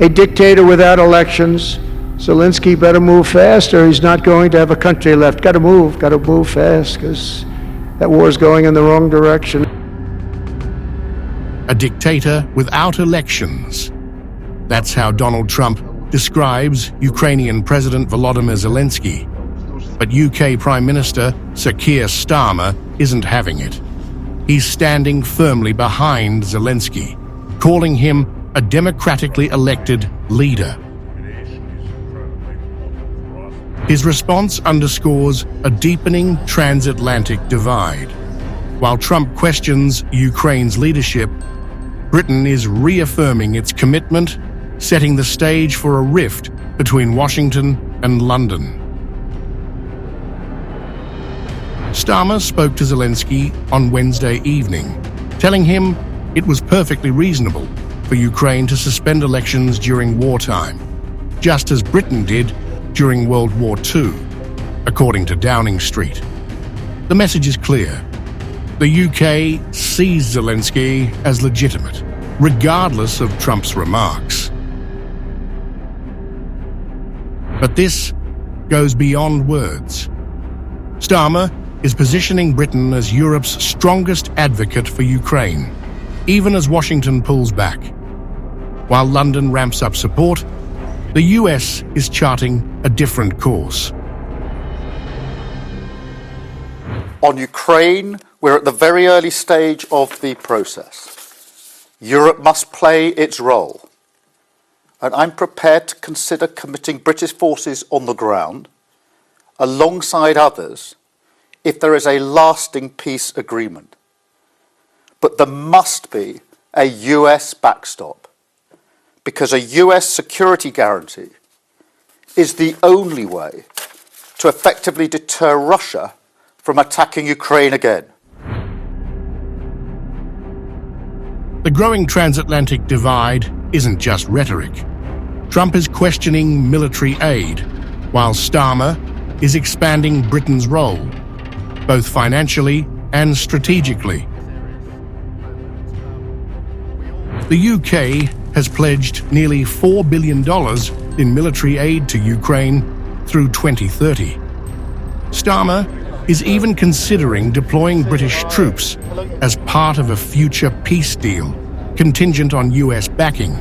a dictator without elections. Zelensky better move fast, or he's not going to have a country left. Got to move fast, because that war is going in the wrong direction. A dictator without elections. That's how Donald Trump describes Ukrainian President Volodymyr Zelensky. But UK Prime Minister Sir Keir Starmer isn't having it. He's standing firmly behind Zelensky, calling him a democratically elected leader. His response underscores a deepening transatlantic divide. While Trump questions Ukraine's leadership, Britain is reaffirming its commitment, setting the stage for a rift between Washington and London. Starmer spoke to Zelensky on Wednesday evening, telling him it was perfectly reasonable for Ukraine to suspend elections during wartime, just as Britain did during World War II, according to Downing Street. The message is clear. The UK sees Zelensky as legitimate, regardless of Trump's remarks. But this goes beyond words. Starmer is positioning Britain as Europe's strongest advocate for Ukraine, even as Washington pulls back. While London ramps up support, the US is charting a different course. On Ukraine, we're at the very early stage of the process. Europe must play its role, and I'm prepared to consider committing British forces on the ground, alongside others, if there is a lasting peace agreement. But there must be a US backstop, because a US security guarantee is the only way to effectively deter Russia from attacking Ukraine again. The growing transatlantic divide isn't just rhetoric. Trump is questioning military aid, while Starmer is expanding Britain's role, both financially and strategically. The UK has pledged nearly $4 billion in military aid to Ukraine through 2030. Starmer is even considering deploying British troops as part of a future peace deal, contingent on US backing.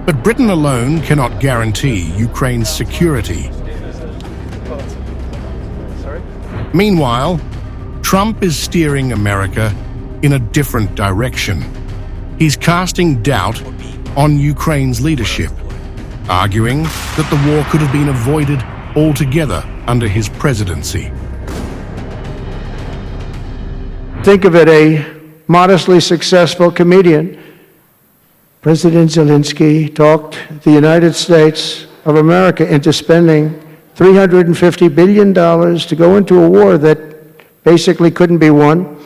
But Britain alone cannot guarantee Ukraine's security. Meanwhile, Trump is steering America in a different direction. He's casting doubt on Ukraine's leadership, arguing that the war could have been avoided altogether under his presidency. Think of it, a modestly successful comedian. President Zelensky talked the United States of America into spending $350 billion to go into a war that basically couldn't be won,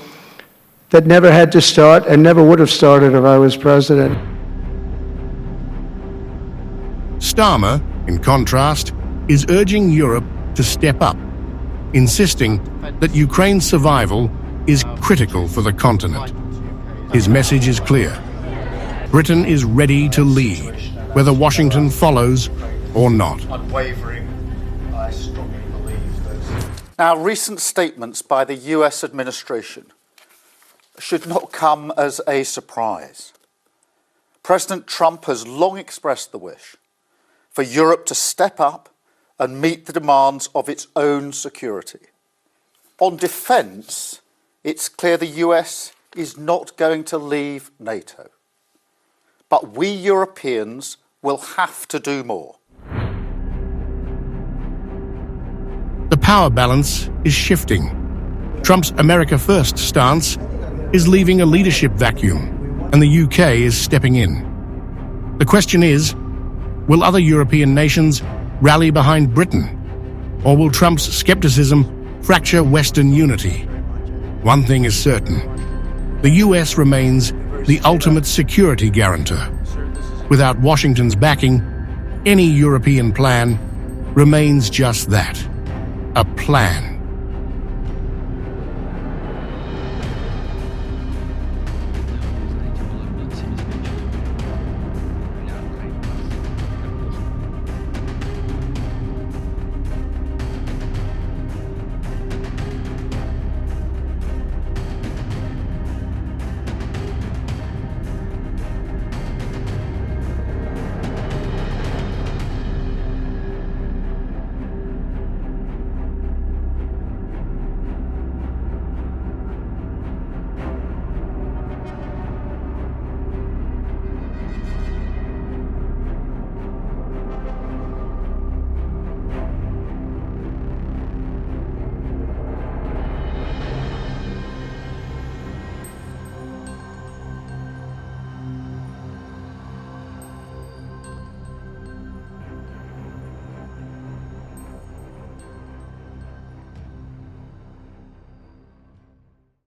that never had to start and never would have started if I was president. Starmer, in contrast, is urging Europe to step up, insisting that Ukraine's survival is critical for the continent. His message is clear. Britain is ready to lead, whether Washington follows or not. Unwavering, I strongly believe this. Now, recent statements by the US administration should not come as a surprise. President Trump has long expressed the wish for Europe to step up and meet the demands of its own security. On defence, it's clear the US is not going to leave NATO. But we Europeans will have to do more. The power balance is shifting. Trump's America First stance is leaving a leadership vacuum, and the UK is stepping in. The question is, will other European nations rally behind Britain? Or will Trump's skepticism fracture Western unity? One thing is certain. The US remains the ultimate security guarantor. Without Washington's backing, any European plan remains just that, a plan.